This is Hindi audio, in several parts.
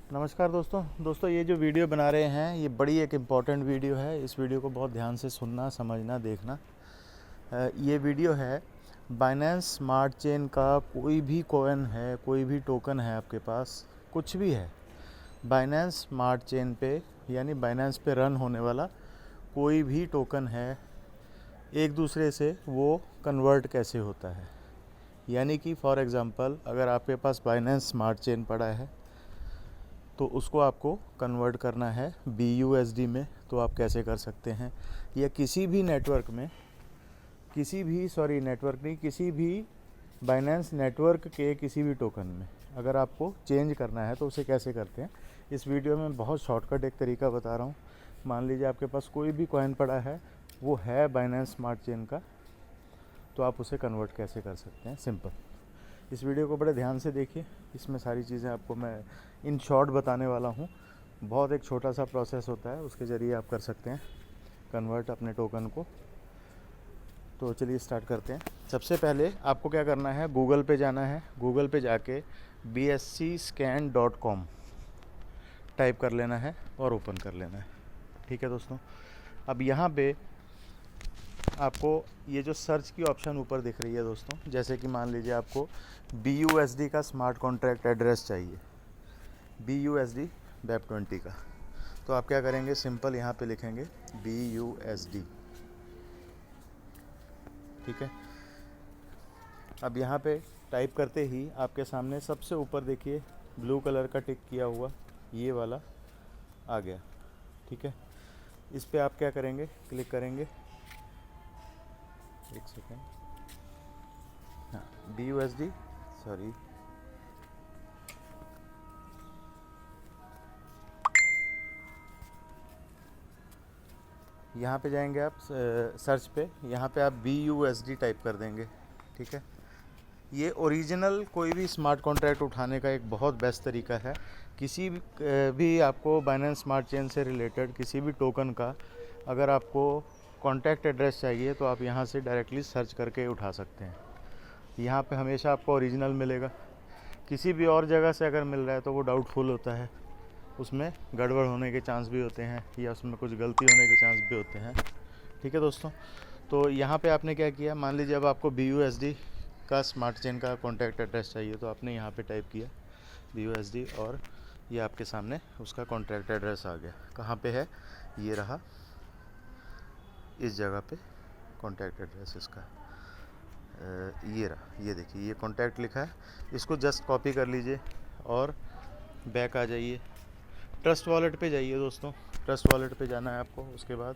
नमस्कार दोस्तों ये जो वीडियो बना रहे हैं ये बड़ी एक इम्पॉर्टेंट वीडियो है। इस वीडियो को बहुत ध्यान से सुनना, समझना, देखना। ये वीडियो है बाइनेंस स्मार्ट चेन का कोई भी कॉइन है, कोई भी टोकन है आपके पास, कुछ भी है, बाइनेंस स्मार्ट चेन पे यानी बाइनेंस पे रन होने वाला कोई भी टोकन है, एक दूसरे से वो कन्वर्ट कैसे होता है। यानी कि फॉर एग्ज़ाम्पल अगर आपके पास बाइनेंस स्मार्ट चेन पड़ा है तो उसको आपको कन्वर्ट करना है BUSD में, तो आप कैसे कर सकते हैं। या किसी भी नेटवर्क में, किसी भी बाइनेंस नेटवर्क के किसी भी टोकन में अगर आपको चेंज करना है तो उसे कैसे करते हैं। इस वीडियो में बहुत शॉर्टकट एक तरीका बता रहा हूँ। मान लीजिए आपके पास कोई भी कॉइन पड़ा है, वो है बाइनेंस स्मार्ट चेन का, तो आप उसे कन्वर्ट कैसे कर सकते हैं, सिंपल। इस वीडियो को बड़े ध्यान से देखिए, इसमें सारी चीज़ें आपको मैं इन शॉर्ट बताने वाला हूँ। बहुत एक छोटा सा प्रोसेस होता है, उसके ज़रिए आप कर सकते हैं कन्वर्ट अपने टोकन को। तो चलिए स्टार्ट करते हैं। सबसे पहले आपको क्या करना है, गूगल पे जाना है। गूगल पे जाके bscscan.com टाइप कर लेना है और ओपन कर लेना है। ठीक है दोस्तों, अब यहाँ पे आपको ये जो सर्च की ऑप्शन ऊपर दिख रही है दोस्तों, जैसे कि मान लीजिए आपको BUSD का स्मार्ट कॉन्ट्रैक्ट एड्रेस चाहिए, BUSD BEP20 का, तो आप क्या करेंगे, सिंपल यहाँ पे लिखेंगे BUSD। ठीक है, अब यहाँ पे टाइप करते ही आपके सामने सबसे ऊपर देखिए ब्लू कलर का टिक किया हुआ ये वाला आ गया। ठीक है, इस पे आप क्या करेंगे, क्लिक करेंगे। एक सेकेंड, हाँ, BUSD, सॉरी, यहाँ पे जाएंगे आप सर्च पे, यहाँ पे आप BUSD टाइप कर देंगे। ठीक है, ये ओरिजिनल कोई भी स्मार्ट कॉन्ट्रैक्ट उठाने का एक बहुत बेस्ट तरीका है। किसी भी आपको बाइनेंस स्मार्ट चेन से रिलेटेड किसी भी टोकन का अगर आपको कॉन्टैक्ट एड्रेस चाहिए तो आप यहाँ से डायरेक्टली सर्च करके उठा सकते हैं। यहाँ पे हमेशा आपको ओरिजिनल मिलेगा। किसी भी और जगह से अगर मिल रहा है तो वो डाउटफुल होता है, उसमें गड़बड़ होने के चांस भी होते हैं या उसमें कुछ गलती होने के चांस भी होते हैं। ठीक है दोस्तों, तो यहाँ पे आपने क्या किया, मान लीजिए अब आपको BUSD का स्मार्ट चेन का कॉन्टैक्ट एड्रेस चाहिए, तो आपने यहाँ पे टाइप किया BUSD और ये आपके सामने उसका कॉन्टैक्ट एड्रेस आ गया। कहाँ पे है, ये रहा, इस जगह पे कॉन्टैक्ट एड्रेस इसका ये रहा, ये देखिए, ये कॉन्टैक्ट लिखा है। इसको जस्ट कॉपी कर लीजिए और बैक आ जाइए, ट्रस्ट वॉलेट पे जाइए दोस्तों। ट्रस्ट वॉलेट पे जाना है आपको। उसके बाद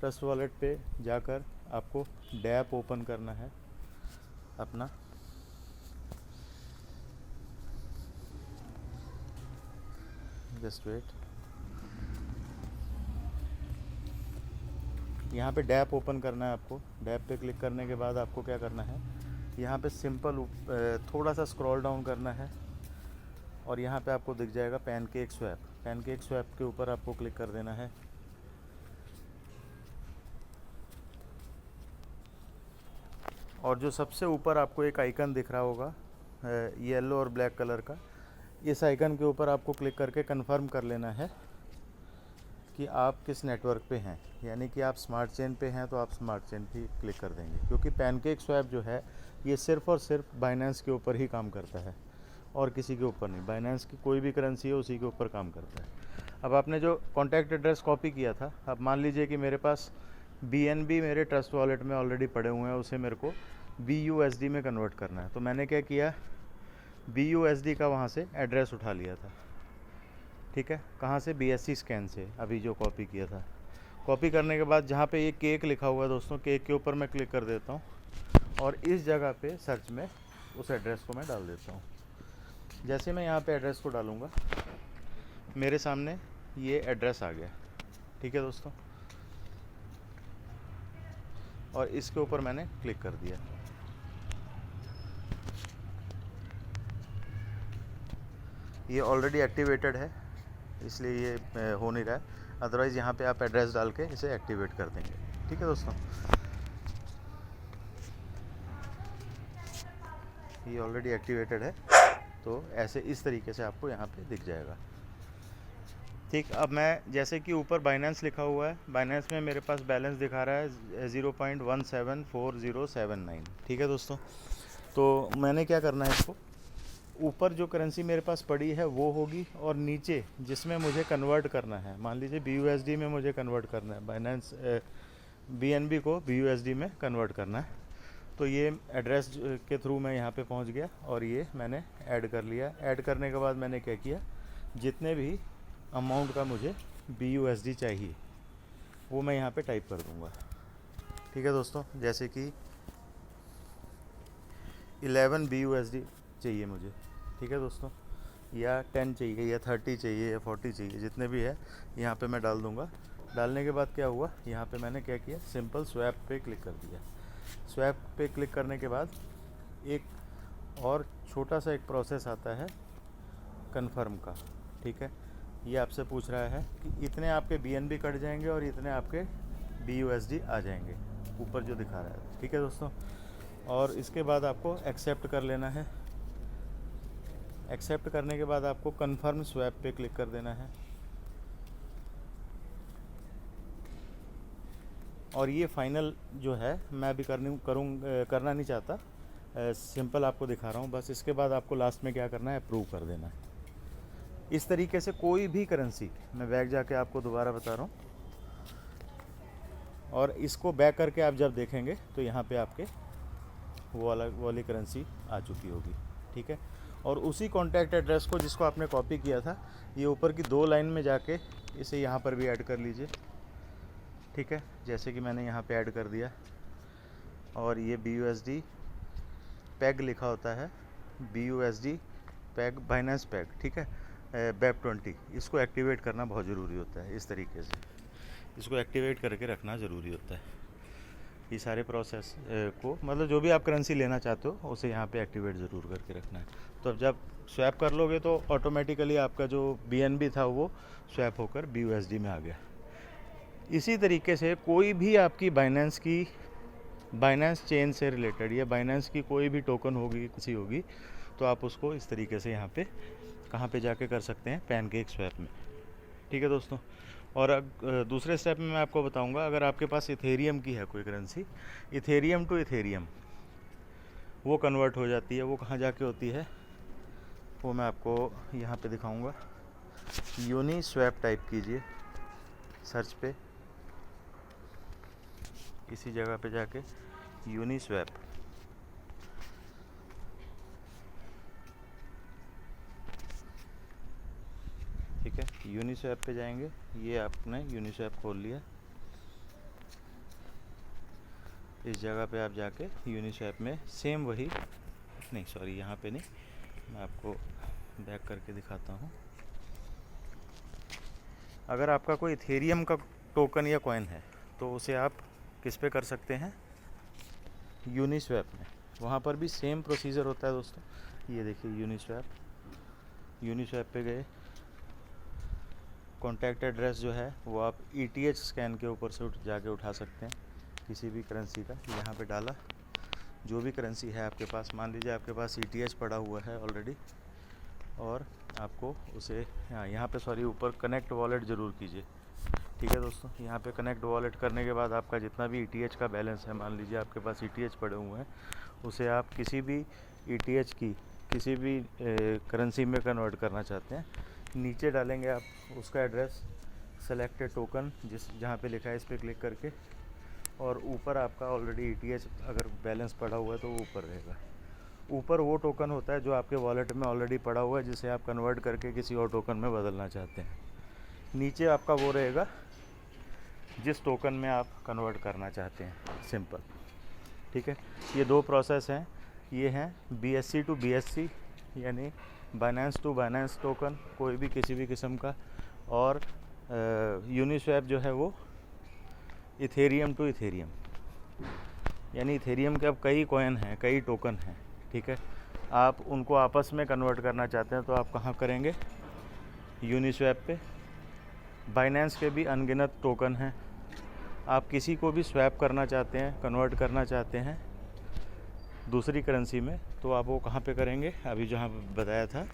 ट्रस्ट वॉलेट पे जाकर आपको डैप ओपन करना है अपना। जस्ट वेट, यहाँ पे डैप ओपन करना है आपको। डैप पे क्लिक करने के बाद आपको क्या करना है, यहाँ पे सिंपल थोड़ा सा स्क्रॉल डाउन करना है और यहाँ पे आपको दिख जाएगा पैनकेक स्वैप। पैनकेक स्वैप के ऊपर आपको क्लिक कर देना है। और जो सबसे ऊपर आपको एक आइकन दिख रहा होगा येलो और ब्लैक कलर का, इस आइकन के ऊपर आपको क्लिक करके कंफर्म कर लेना है कि आप किस नेटवर्क पे हैं। यानी कि आप स्मार्ट चेन पे हैं तो आप स्मार्ट चेन पे क्लिक कर देंगे, क्योंकि पैनकेक स्वैप जो है ये सिर्फ़ और सिर्फ बाइनेंस के ऊपर ही काम करता है और किसी के ऊपर नहीं। बाइनेंस की कोई भी करेंसी है उसी के ऊपर काम करता है। अब आपने जो कॉन्टैक्ट एड्रेस कॉपी किया था, अब मान लीजिए कि मेरे पास BNB मेरे ट्रस्ट वॉलेट में ऑलरेडी पड़े हुए हैं, उसे मेरे को BUSD में कन्वर्ट करना है। तो मैंने क्या किया, BUSD का वहाँ से एड्रेस उठा लिया था। ठीक है, कहाँ से, BSC स्कैन से, अभी जो कॉपी किया था। कॉपी करने के बाद जहाँ पे ये केक लिखा हुआ है दोस्तों, केक के ऊपर मैं क्लिक कर देता हूँ और इस जगह पे सर्च में उस एड्रेस को मैं डाल देता हूँ। जैसे मैं यहाँ पे एड्रेस को डालूँगा, मेरे सामने ये एड्रेस आ गया। ठीक है दोस्तों, और इसके ऊपर मैंने क्लिक कर दिया। ये ऑलरेडी एक्टिवेटेड है इसलिए ये हो नहीं रहा है, अदरवाइज़ यहाँ पे आप एड्रेस डाल के इसे एक्टिवेट कर देंगे। ठीक है दोस्तों, ये ऑलरेडी एक्टिवेटेड है, तो ऐसे इस तरीके से आपको यहाँ पे दिख जाएगा। ठीक। अब मैं जैसे कि ऊपर बाइनेंस लिखा हुआ है, बाइनेंस में मेरे पास बैलेंस दिखा रहा है 0.174079। ठीक है दोस्तों, तो मैंने क्या करना है, इसको ऊपर जो करेंसी मेरे पास पड़ी है वो होगी, और नीचे जिसमें मुझे कन्वर्ट करना है, मान लीजिए BUSD में मुझे कन्वर्ट करना है, बाइनेंस BNB को BUSD में कन्वर्ट करना है। तो ये एड्रेस के थ्रू मैं यहाँ पे पहुँच गया और ये मैंने ऐड कर लिया। ऐड करने के बाद मैंने क्या किया, जितने भी अमाउंट का मुझे BUSD चाहिए वो मैं यहाँ पे टाइप कर दूँगा। ठीक है दोस्तों, जैसे कि 11 BUSD चाहिए मुझे। ठीक है दोस्तों, या 10 चाहिए, या 30 चाहिए, या 40 चाहिए, जितने भी है यहाँ पे मैं डाल दूँगा। डालने के बाद क्या हुआ, यहाँ पे मैंने क्या किया, सिंपल स्वैप पे क्लिक कर दिया। स्वैप पे क्लिक करने के बाद एक और छोटा सा एक प्रोसेस आता है कन्फर्म का। ठीक है, ये आपसे पूछ रहा है कि इतने आपके BNB कट जाएंगे और इतने आपके BUSD आ जाएंगे, ऊपर जो दिखा रहा है। ठीक है दोस्तों, और इसके बाद आपको एक्सेप्ट कर लेना है। एक्सेप्ट करने के बाद आपको कन्फर्म स्वैप पे क्लिक कर देना है। और ये फाइनल जो है मैं अभी करना नहीं चाहता, सिंपल आपको दिखा रहा हूँ बस। इसके बाद आपको लास्ट में क्या करना है, अप्रूव कर देना है। इस तरीके से कोई भी करेंसी, मैं बैक जाके आपको दोबारा बता रहा हूँ, और इसको बैक करके आप जब देखेंगे तो यहाँ पे आपके वो वाली करेंसी आ चुकी होगी। ठीक है, और उसी कॉन्टैक्ट एड्रेस को जिसको आपने कॉपी किया था, ये ऊपर की 2 लाइन में जाके इसे यहाँ पर भी ऐड कर लीजिए। ठीक है, जैसे कि मैंने यहाँ पे ऐड कर दिया, और ये BUSD पैग लिखा होता है, BUSD पैग, बाइनेंस पैग। ठीक है, BEP20, इसको एक्टिवेट करना बहुत ज़रूरी होता है। इस तरीके से इसको एक्टिवेट करके रखना ज़रूरी होता है। ये सारे प्रोसेस को, मतलब जो भी आप करेंसी लेना चाहते हो उसे यहाँ पे एक्टिवेट ज़रूर करके रखना है। तो जब स्वैप कर लोगे तो ऑटोमेटिकली आपका जो BNB था वो स्वैप होकर BUSD में आ गया। इसी तरीके से कोई भी आपकी बाइनेंस चेन से रिलेटेड या बाइनेंस की कोई भी टोकन होगी, किसी होगी, तो आप उसको इस तरीके से यहाँ पे कहाँ पे जाके कर सकते हैं, पैनकेक स्वैप में। ठीक है दोस्तों, और दूसरे स्टेप में मैं आपको बताऊंगा, अगर आपके पास इथेरियम की है कोई करेंसी, इथेरियम टू इथेरियम वो कन्वर्ट हो जाती है। वो कहाँ जाके होती है वो मैं आपको यहाँ पे दिखाऊंगा। यूनिस्वैप टाइप कीजिए सर्च पे, इसी जगह पे जाके यूनिस्वैप। ठीक है, यूनिस्वैप पे जाएंगे, ये आपने यूनिस्वैप खोल लिया। इस जगह पे आप जाके यूनिस्वैप में सेम वही, नहीं सॉरी यहाँ पे नहीं, मैं आपको बैक करके दिखाता हूँ। अगर आपका कोई इथेरियम का टोकन या कॉइन है तो उसे आप किस पे कर सकते हैं, यूनिस्वैप में। वहाँ पर भी सेम प्रोसीजर होता है दोस्तों। ये देखिए यूनिस्वैप पे गए, कॉन्टैक्ट एड्रेस जो है वो आप ETH स्कैन के ऊपर से जाके उठा सकते हैं किसी भी करेंसी का। यहाँ पे डाला, जो भी करेंसी है आपके पास, मान लीजिए आपके पास ETH पड़ा हुआ है ऑलरेडी, और आपको उसे यहाँ पे सॉरी ऊपर कनेक्ट वॉलेट ज़रूर कीजिए। ठीक है दोस्तों, यहाँ पे कनेक्ट वॉलेट करने के बाद आपका जितना भी ETH का बैलेंस है, मान लीजिए आपके पास ETH पड़े हुए हैं, उसे आप किसी भी ETH की किसी भी करेंसी में कन्वर्ट करना चाहते हैं, नीचे डालेंगे आप उसका एड्रेस, सेलेक्टेड टोकन जहाँ पे लिखा है इस पर क्लिक करके, और ऊपर आपका ऑलरेडी ETH अगर बैलेंस पड़ा हुआ है तो वो ऊपर रहेगा। ऊपर वो टोकन होता है जो आपके वॉलेट में ऑलरेडी पड़ा हुआ है, जिसे आप कन्वर्ट करके किसी और टोकन में बदलना चाहते हैं। नीचे आपका वो रहेगा जिस टोकन में आप कन्वर्ट करना चाहते हैं, सिंपल। ठीक है, ये 2 प्रोसेस हैं। ये हैं BSC टू BSC, यानी बाइनेंस टू बाइनेंस टोकन, कोई भी किसी भी किस्म का, और यूनिस्वैप जो है वो इथेरियम टू इथेरियम, यानी इथेरियम के अब कई कॉइन हैं, कई टोकन हैं। ठीक है, आप उनको आपस में कन्वर्ट करना चाहते हैं तो आप कहाँ करेंगे, यूनिस्वैप पे। बाइनेंस के भी अनगिनत टोकन हैं, आप किसी को भी स्वैप करना चाहते हैं, कन्वर्ट करना चाहते हैं दूसरी करेंसी में, तो आप वो कहाँ पे करेंगे, अभी जहाँ बताया था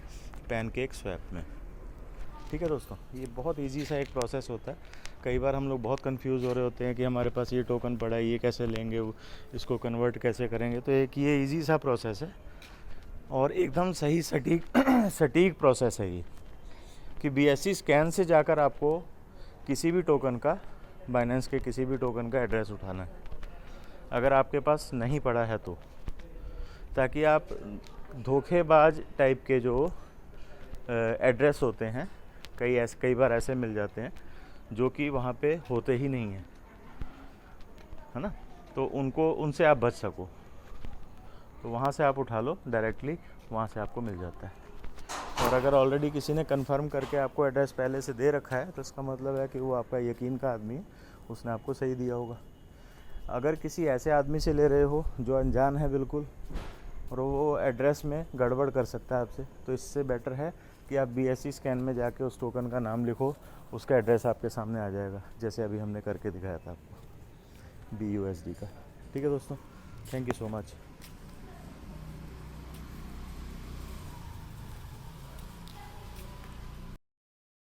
पैनकेक स्वैप में। ठीक है दोस्तों, ये बहुत इजी सा एक प्रोसेस होता है। कई बार हम लोग बहुत कंफ्यूज हो रहे होते हैं कि हमारे पास ये टोकन पड़ा है, ये कैसे लेंगे, इसको कन्वर्ट कैसे करेंगे। तो एक ये इजी सा प्रोसेस है और एकदम सही सटीक सटीक प्रोसेस है ये, कि BSC स्कैन से जाकर आपको किसी भी टोकन का, बाइनेंस के किसी भी टोकन का एड्रेस उठाना है, अगर आपके पास नहीं पड़ा है तो, ताकि आप धोखेबाज टाइप के जो एड्रेस होते हैं, कई बार ऐसे मिल जाते हैं जो कि वहाँ पे होते ही नहीं हैं, है ना। तो उनसे आप बच सको, तो वहाँ से आप उठा लो डायरेक्टली, वहाँ से आपको मिल जाता है। और अगर ऑलरेडी किसी ने कंफर्म करके आपको एड्रेस पहले से दे रखा है तो इसका मतलब है कि वो आपका यकीन का आदमी है, उसने आपको सही दिया होगा। अगर किसी ऐसे आदमी से ले रहे हो जो अनजान है बिल्कुल, और वो एड्रेस में गड़बड़ कर सकता है आपसे, तो इससे बेटर है कि आप BSC स्कैन में जाके उस टोकन का नाम लिखो, उसका एड्रेस आपके सामने आ जाएगा, जैसे अभी हमने करके दिखाया था आपको BUSD का। ठीक है दोस्तों, थैंक यू सो मच।